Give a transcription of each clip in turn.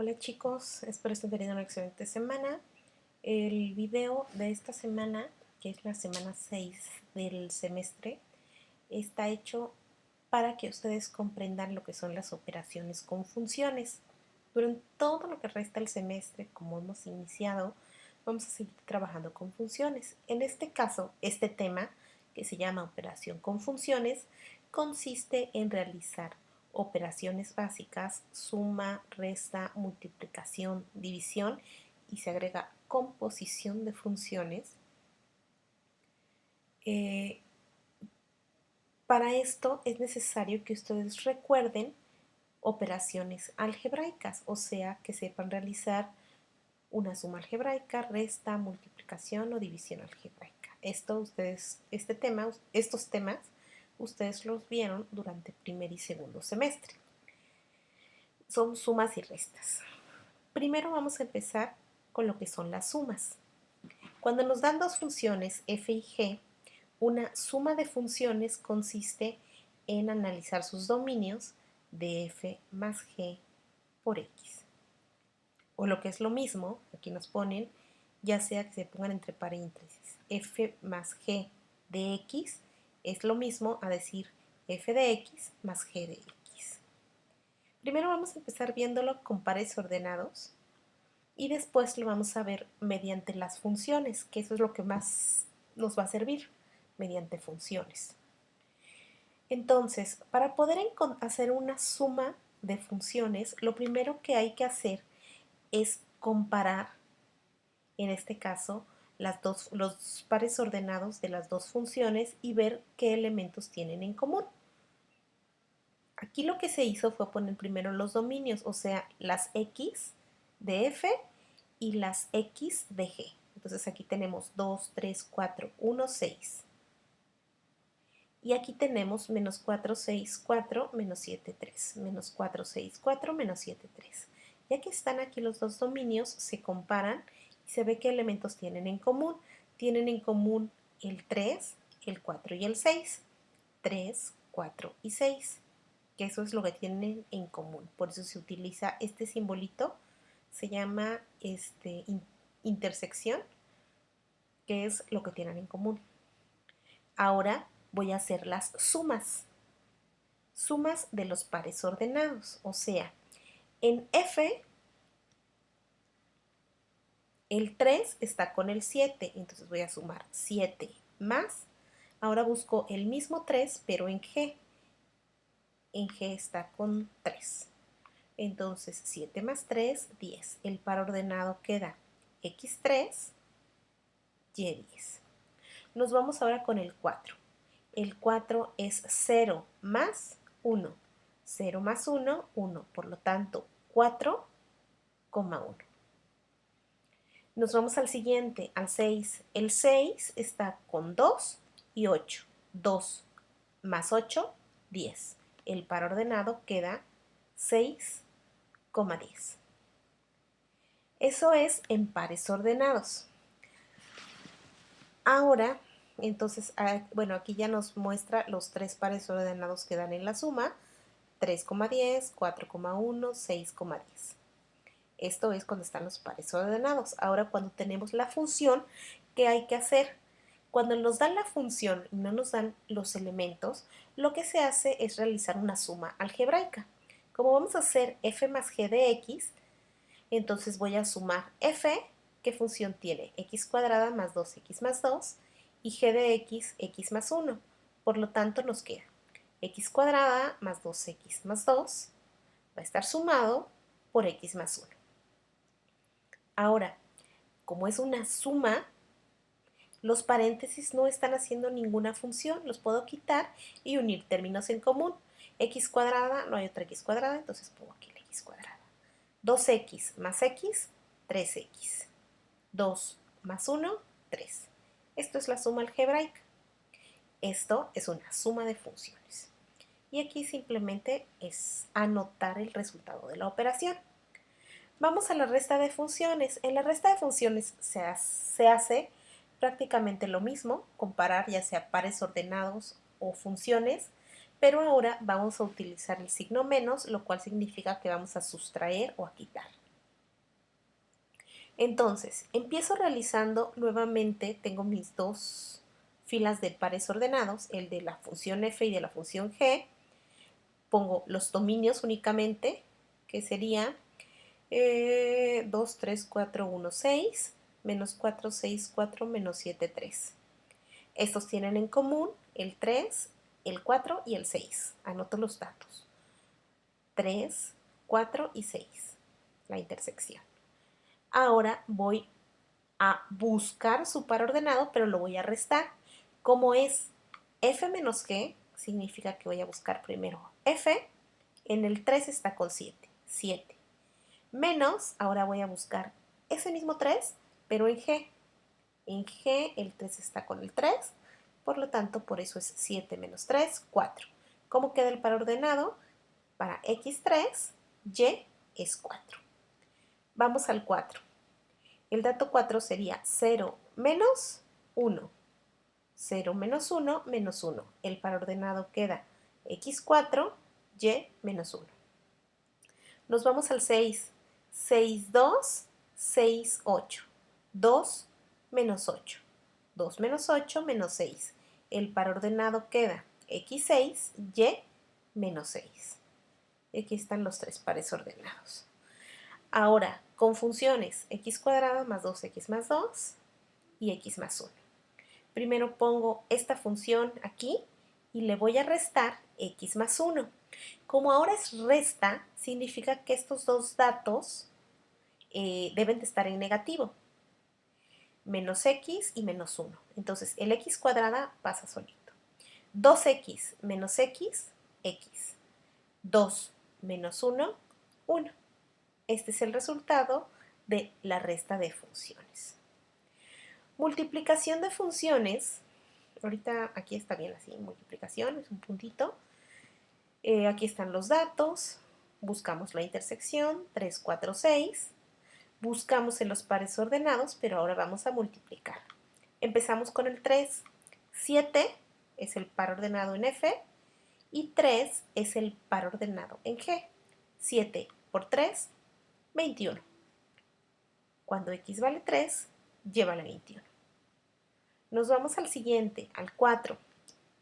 Hola chicos, espero estén teniendo una excelente semana. El video de esta semana, que es la semana 6 del semestre, está hecho para que ustedes comprendan lo que son las operaciones con funciones. Durante todo lo que resta el semestre, como hemos iniciado, vamos a seguir trabajando con funciones. En este caso, este tema, que se llama operación con funciones, consiste en realizar operaciones básicas, suma, resta, multiplicación, división, y se agrega composición de funciones. Para esto es necesario que ustedes recuerden operaciones algebraicas, o sea, que sepan realizar una suma algebraica, resta, multiplicación o división algebraica. Estos temas, ustedes los vieron durante primer y segundo semestre. Son sumas y restas. Primero vamos a empezar con lo que son las sumas. Cuando nos dan dos funciones f y g, una suma de funciones consiste en analizar sus dominios de f más g por x. O lo que es lo mismo, aquí nos ponen, ya sea que se pongan entre paréntesis, f más g de x es lo mismo a decir f de x más g de x. Primero vamos a empezar viéndolo con pares ordenados y después lo vamos a ver mediante las funciones, que eso es lo que más nos va a servir, mediante funciones. Entonces, para poder hacer una suma de funciones, lo primero que hay que hacer es comparar, en este caso, los pares ordenados de las dos funciones y ver qué elementos tienen en común. Aquí lo que se hizo fue poner primero los dominios, o sea, las x de f y las x de g. Entonces aquí tenemos 2, 3, 4, 1, 6. Y aquí tenemos menos 4, 6, 4, menos 7, 3. Menos 4, 6, 4, menos 7, 3. Ya que están aquí los dos dominios, se comparan y se ve qué elementos tienen en común. Tienen en común el 3, el 4 y el 6. 3, 4 y 6. Que eso es lo que tienen en común. Por eso se utiliza este simbolito. Se llama intersección, que es lo que tienen en común. Ahora voy a hacer las sumas. Sumas de los pares ordenados. O sea, en F, el 3 está con el 7. Entonces voy a sumar 7 más. Ahora busco el mismo 3, pero en G. En G está con 3. Entonces 7 más 3, 10. El par ordenado queda x3, y10. Nos vamos ahora con el 4. El 4 es 0 más 1. 0 más 1, 1. Por lo tanto, 4,1. Nos vamos al siguiente, al 6. El 6 está con 2 y 8. 2 más 8, 10. El par ordenado queda 6,10. Eso es en pares ordenados. Ahora, entonces, bueno, aquí ya nos muestra los tres pares ordenados que dan en la suma: 3,10, 4,1, 6,10. Esto es cuando están los pares ordenados. Ahora, cuando tenemos la función, ¿qué hay que hacer? Cuando nos dan la función y no nos dan los elementos, lo que se hace es realizar una suma algebraica. Como vamos a hacer f más g de x, entonces voy a sumar f, ¿qué función tiene? X cuadrada más 2x más 2, y g de x, x más 1. Por lo tanto, nos queda x cuadrada más 2x más 2 va a estar sumado por x más 1. Ahora, como es una suma, los paréntesis no están haciendo ninguna función. Los puedo quitar y unir términos en común. X cuadrada, no hay otra x cuadrada, entonces pongo aquí la x cuadrada. 2x más x, 3x. 2 más 1, 3. Esto es la suma algebraica. Esto es una suma de funciones. Y aquí simplemente es anotar el resultado de la operación. Vamos a la resta de funciones. En la resta de funciones se hace prácticamente lo mismo, comparar ya sea pares ordenados o funciones, pero ahora vamos a utilizar el signo menos, lo cual significa que vamos a sustraer o a quitar. Entonces, empiezo realizando nuevamente, tengo mis dos filas de pares ordenados, el de la función f y de la función g. Pongo los dominios únicamente, que sería 2, 3, 4, 1, 6, menos 4, 6, 4, menos 7, 3. Estos tienen en común el 3, el 4 y el 6. Anoto los datos. 3, 4 y 6, la intersección. Ahora voy a buscar su par ordenado, pero lo voy a restar. Como es f menos g, significa que voy a buscar primero f, en el 3 está con 7, 7. Menos, ahora voy a buscar ese mismo 3, pero en g. En g el 3 está con el 3, por lo tanto, por eso es 7 menos 3, 4. ¿Cómo queda el par ordenado? Para x3, y es 4. Vamos al 4. El dato 4 sería 0 menos 1. 0 menos 1 menos 1. El par ordenado queda x4, y menos 1. Nos vamos al 6. 6, 2, 6, 8. 2 menos 8. 2 menos 8 menos 6. El par ordenado queda x6, y menos 6. Aquí están los tres pares ordenados. Ahora, con funciones x cuadrada más 2x más 2 y x más 1. Primero pongo esta función aquí y le voy a restar x más 1. Como ahora es resta, significa que estos dos datos deben de estar en negativo. Menos x y menos 1. Entonces, el x cuadrada pasa solito. 2x menos x, x. 2 menos 1, 1. Este es el resultado de la resta de funciones. Multiplicación de funciones. Ahorita aquí está bien así, multiplicación, es un puntito. Aquí están los datos. Buscamos la intersección, 3, 4, 6. Buscamos en los pares ordenados, pero ahora vamos a multiplicar. Empezamos con el 3. 7 es el par ordenado en F y 3 es el par ordenado en G. 7 por 3, 21. Cuando x vale 3, y vale 21. Nos vamos al siguiente, al 4.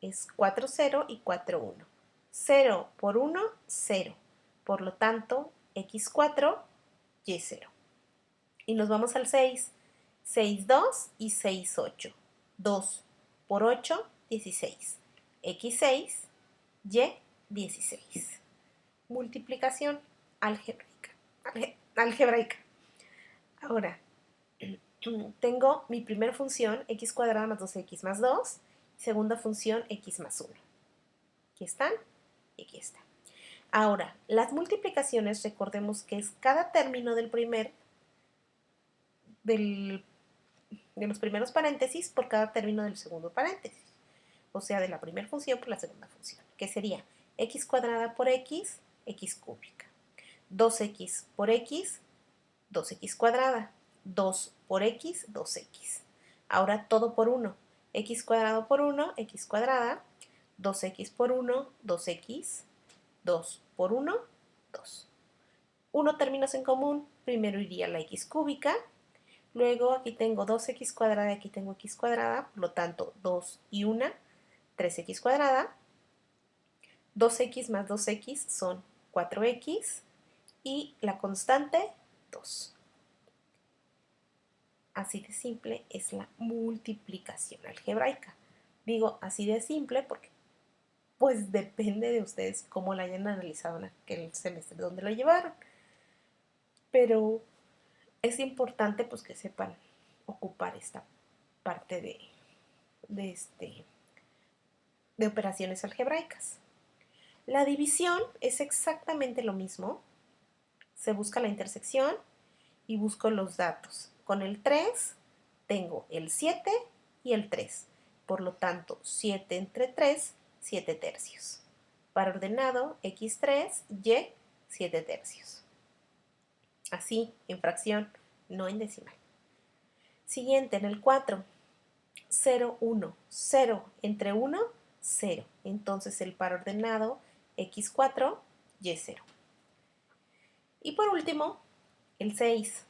Es 4, 0 y 4, 1. 0 por 1, 0. Por lo tanto, x4, y0. Y nos vamos al 6. 6, 2 y 6, 8. 2 por 8, 16. x6, y 16. Multiplicación algebraica. Algebraica. Ahora, tengo mi primera función, x cuadrada más 2x más 2, segunda función, x más 1. Aquí están y aquí están. Ahora, las multiplicaciones, recordemos que es cada término de los primeros paréntesis por cada término del segundo paréntesis. O sea, de la primera función por la segunda función, que sería x cuadrada por x, x cúbica. 2x por x, 2x cuadrada. 2 por x, 2x. Ahora todo por 1. X cuadrado por 1, x cuadrada. 2x por 1, 2x. 2 por 1, 2. 1 términos en común. Primero iría la x cúbica. Luego aquí tengo 2x cuadrada y aquí tengo x cuadrada. Por lo tanto, 2 y 1, 3x cuadrada. 2x más 2x son 4x. Y la constante, 2. Así de simple es la multiplicación algebraica. Digo así de simple porque pues depende de ustedes cómo la hayan analizado en aquel semestre donde lo llevaron. Pero es importante pues que sepan ocupar esta parte de operaciones algebraicas. La división es exactamente lo mismo. Se busca la intersección y busco los datos. Con el 3 tengo el 7 y el 3. Por lo tanto, 7 entre 3, 7 tercios. Para ordenado, x3, y 7 tercios. Así, en fracción, no en decimal. Siguiente, en el 4. 0, 1. 0 entre 1, 0. Entonces el par ordenado, x4, y0. Y por último, el 6.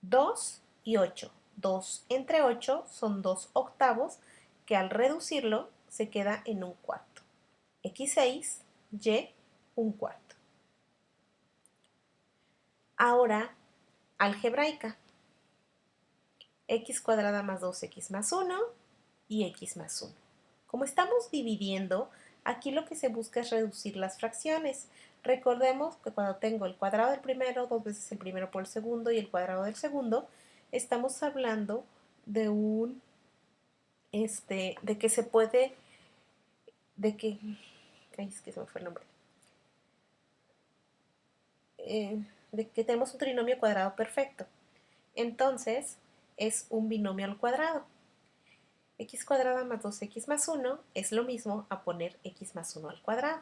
2 y 8. 2 entre 8 son 2 octavos, que al reducirlo se queda en un cuarto. X6, Y, un cuarto. Ahora, algebraica. X cuadrada más 2x más 1 y x más 1. Como estamos dividiendo, aquí lo que se busca es reducir las fracciones. Recordemos que cuando tengo el cuadrado del primero, 2 veces el primero por el segundo y el cuadrado del segundo, estamos hablando de de que se puede, de que, ay, es que se me fue el nombre, de que tenemos un trinomio cuadrado perfecto. Entonces, es un binomio al cuadrado. X cuadrada más 2x más 1 es lo mismo a poner x más 1 al cuadrado.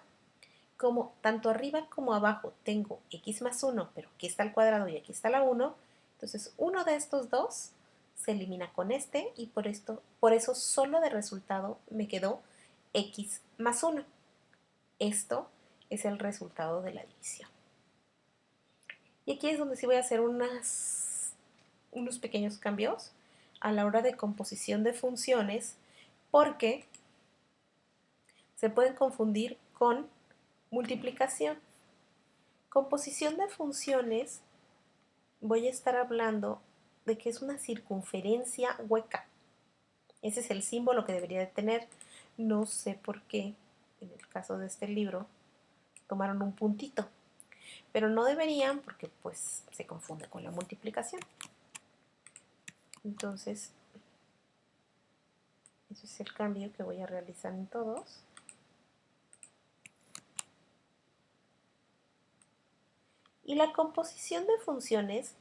Como tanto arriba como abajo tengo x más 1, pero aquí está el cuadrado y aquí está la 1, entonces uno de estos dos se elimina con este y por eso solo de resultado me quedó x más 1. Esto es el resultado de la división. Y aquí es donde sí voy a hacer unos pequeños cambios a la hora de composición de funciones, porque se pueden confundir con multiplicación. Composición de funciones, voy a estar hablando de que es una circunferencia hueca. Ese es el símbolo que debería de tener. No sé por qué, en el caso de este libro, tomaron un puntito. Pero no deberían, porque pues se confunde con la multiplicación. Entonces, ese es el cambio que voy a realizar en todos. Y la composición de funciones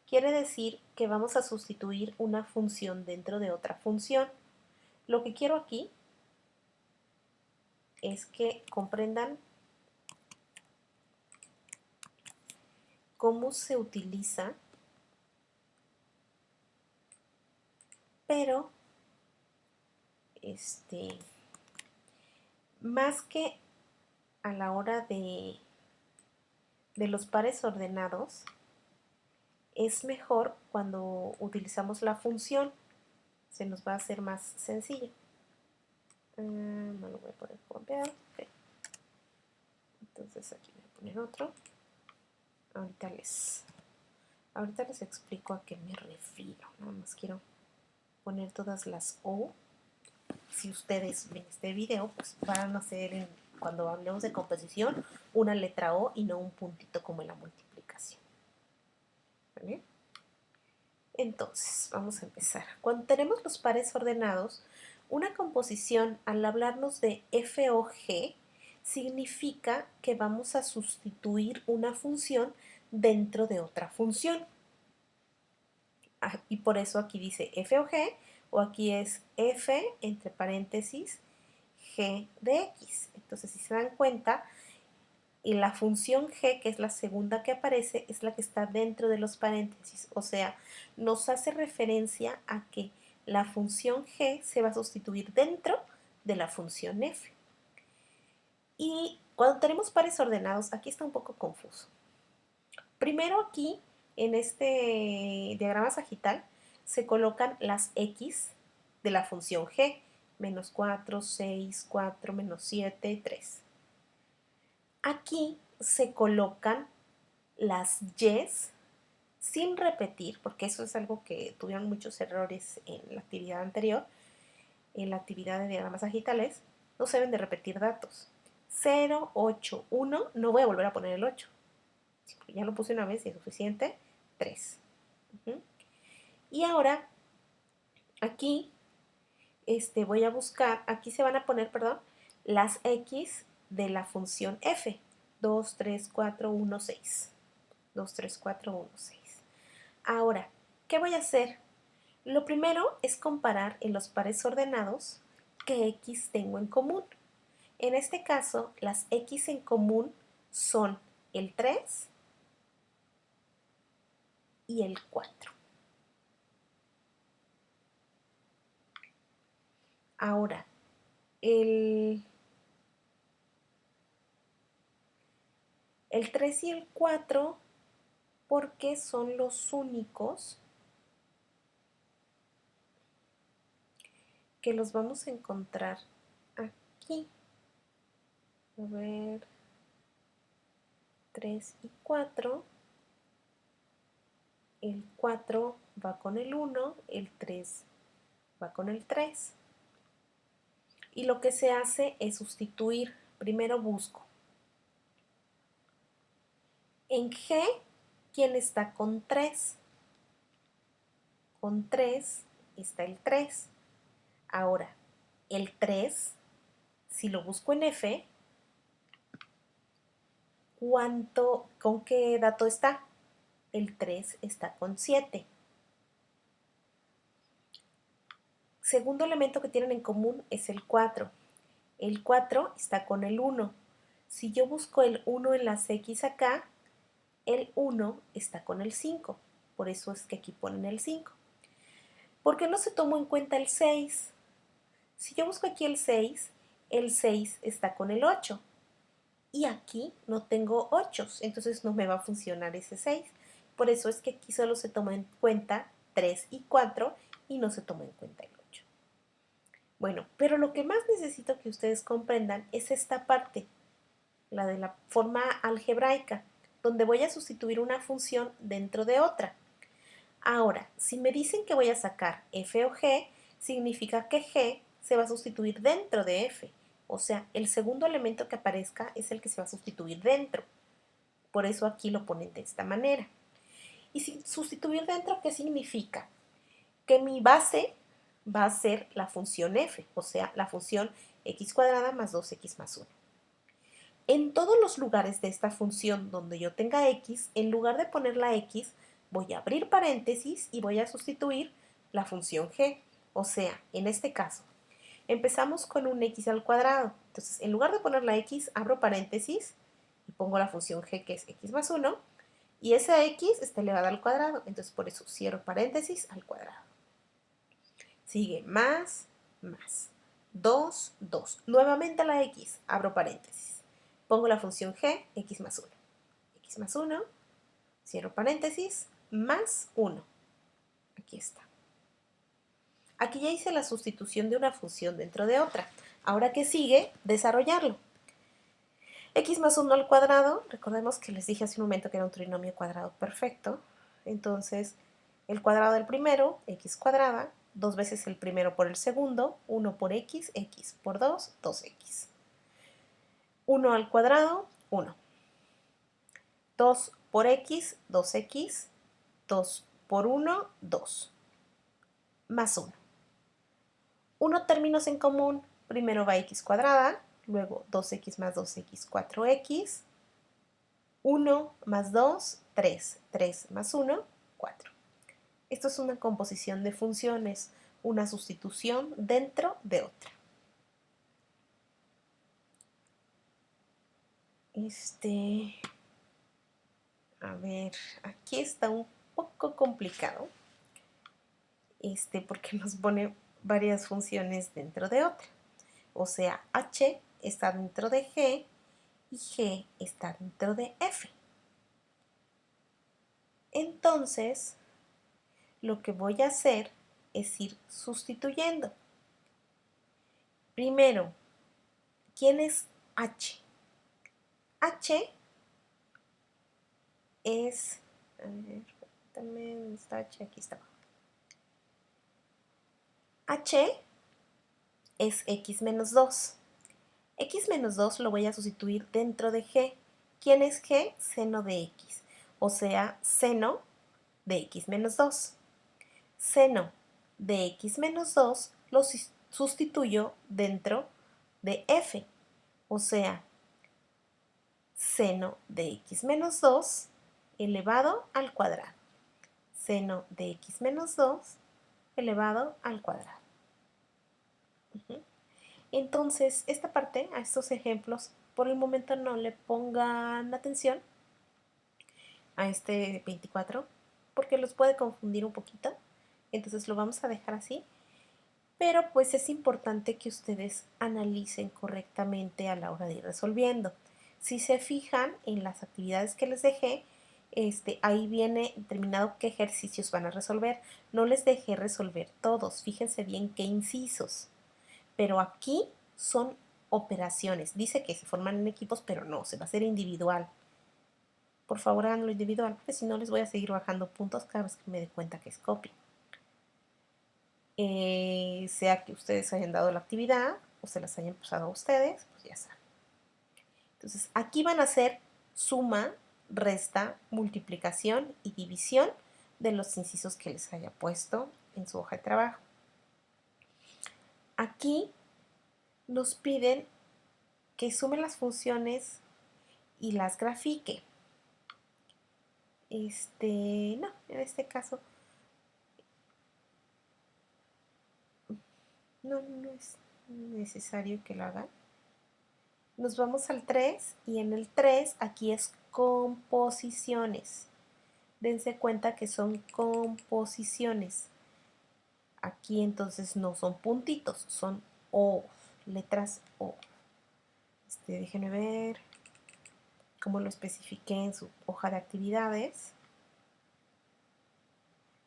quiere decir que vamos a sustituir una función dentro de otra función. Lo que quiero aquí es que comprendan cómo se utiliza, pero más que a la hora de los pares ordenados, es mejor cuando utilizamos la función. Se nos va a hacer más sencillo. No lo voy a poner copiado. Okay. Entonces aquí voy a poner otro. Ahorita les explico a qué me refiero. Nada más quiero poner todas las O. Si ustedes ven este video, pues van a hacer, cuando hablemos de composición, una letra O y no un puntito como en la multiplicación. ¿Vale? Entonces, vamos a empezar. Cuando tenemos los pares ordenados, una composición, al hablarnos de f o g, significa que vamos a sustituir una función dentro de otra función. Y por eso aquí dice f o g, o aquí es f entre paréntesis g de x. Entonces, si se dan cuenta, y la función g, que es la segunda que aparece, es la que está dentro de los paréntesis. O sea, nos hace referencia a que la función g se va a sustituir dentro de la función f. Y cuando tenemos pares ordenados, aquí está un poco confuso. Primero aquí, en este diagrama sagital, se colocan las x de la función g. Menos 4, 6, 4, menos 7, 3. Aquí se colocan las y's sin repetir, porque eso es algo que tuvieron muchos errores en la actividad anterior, en la actividad de diagramas sagitales, no se deben de repetir datos. 0, 8, 1, no voy a volver a poner el 8. Ya lo puse una vez y es suficiente. 3. Y ahora, aquí voy a buscar, aquí se van a poner, perdón, las x de la función f. 2, 3, 4, 1, 6. 2, 3, 4, 1, 6. Ahora, ¿qué voy a hacer? Lo primero es comparar en los pares ordenados qué x tengo en común. En este caso, las x en común son el 3 y el 4. Ahora, el 3 y el 4, ¿por qué son los únicos que los vamos a encontrar aquí. A ver, 3 y 4. El 4 va con el 1, el 3 va con el 3. Y lo que se hace es sustituir. Primero busco en G, ¿quién está con 3? Con 3 está el 3. Ahora, el 3, si lo busco en F, ¿con qué dato está? El 3 está con 7. Segundo elemento que tienen en común es el 4. El 4 está con el 1. Si yo busco el 1 en las X acá, el 1 está con el 5. Por eso es que aquí ponen el 5. ¿Por qué no se tomó en cuenta el 6? Si yo busco aquí el 6 está con el 8. Y aquí no tengo 8, entonces no me va a funcionar ese 6. Por eso es que aquí solo se toma en cuenta 3 y 4 y no se toma en cuenta el 8. Bueno, pero lo que más necesito que ustedes comprendan es esta parte, la de la forma algebraica, donde voy a sustituir una función dentro de otra. Ahora, si me dicen que voy a sacar f o g, significa que g se va a sustituir dentro de f. O sea, el segundo elemento que aparezca es el que se va a sustituir dentro. Por eso aquí lo ponen de esta manera. Y si sustituir dentro, ¿qué significa? Que mi base va a ser la función f, o sea, la función x cuadrada más 2x más 1. En todos los lugares de esta función donde yo tenga x, en lugar de poner la x, voy a abrir paréntesis y voy a sustituir la función g. O sea, en este caso, empezamos con un x al cuadrado. Entonces, en lugar de poner la x, abro paréntesis y pongo la función g, que es x más 1, y esa x está elevada al cuadrado. Entonces, por eso cierro paréntesis al cuadrado. Sigue más, más. 2, 2. Nuevamente la x, abro paréntesis. Pongo la función g, x más 1. X más 1, cierro paréntesis, más 1. Aquí está. Aquí ya hice la sustitución de una función dentro de otra. Ahora, ¿qué sigue? Desarrollarlo. X más 1 al cuadrado, recordemos que les dije hace un momento que era un trinomio cuadrado perfecto. Entonces, el cuadrado del primero, x cuadrada, 2 veces el primero por el segundo, 1 por x, x por 2, 2x. 1 al cuadrado, 1. 2 por x, 2x. 2 por 1, 2. Más 1. 1 términos en común, primero va x cuadrada, luego 2x más 2x, 4x. 1 más 2, 3. 3 más 1, 4. Esto es una composición de funciones, una sustitución dentro de otra. A ver, aquí está un poco complicado, porque nos pone varias funciones dentro de otra. O sea, h está dentro de g y g está dentro de f. Entonces, lo que voy a hacer es ir sustituyendo. Primero, ¿quién es h? H es, a ver, también está H, aquí está. H es x menos 2. X menos 2 lo voy a sustituir dentro de G. ¿Quién es G? Seno de X. O sea, seno de X menos 2. Seno de X menos 2 lo sustituyo dentro de F. O sea, seno de X menos 2 elevado al cuadrado. Seno de X menos 2 elevado al cuadrado. Entonces, esta parte, a estos ejemplos, por el momento no le pongan atención a este 24, porque los puede confundir un poquito. Entonces lo vamos a dejar así. Pero pues es importante que ustedes analicen correctamente a la hora de ir resolviendo. Si se fijan en las actividades que les dejé, ahí viene determinado qué ejercicios van a resolver. No les dejé resolver todos. Fíjense bien qué incisos. pero aquí son operaciones. Dice que se forman en equipos, pero no, se va a hacer individual. Por favor, háganlo individual, porque si no les voy a seguir bajando puntos cada vez que me dé cuenta que es copia. Sea que ustedes hayan dado la actividad o se las hayan pasado a ustedes, pues ya saben. Entonces, aquí van a hacer suma, resta, multiplicación y división de los incisos que les haya puesto en su hoja de trabajo. Aquí nos piden que sume las funciones y las grafique. No, en este caso no es necesario que lo hagan. Nos vamos al 3 y en el 3 aquí es composiciones. Dense cuenta que son composiciones. Aquí entonces no son puntitos, son O, letras O. Déjenme ver cómo lo especifiqué en su hoja de actividades.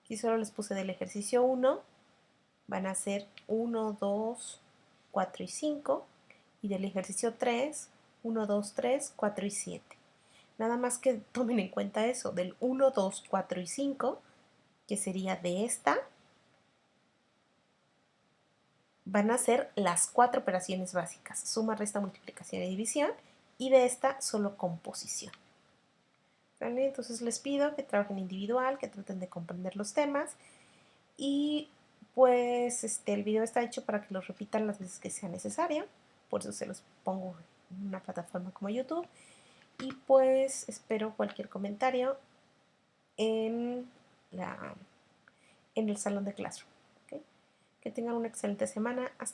Aquí solo les puse del ejercicio 1. Van a ser 1, 2, 4 y 5. Y del ejercicio 3, 1, 2, 3, 4 y 7. Nada más que tomen en cuenta eso, del 1, 2, 4 y 5, que sería de esta, van a ser las 4 operaciones básicas, suma, resta, multiplicación y división, y de esta solo composición. ¿Vale? Entonces les pido que trabajen individual, que traten de comprender los temas, y pues el video está hecho para que lo repitan las veces que sea necesario, por eso se los pongo en una plataforma como YouTube, y pues espero cualquier comentario en, en el salón de Classroom. ¿Okay? Que tengan una excelente semana. Hasta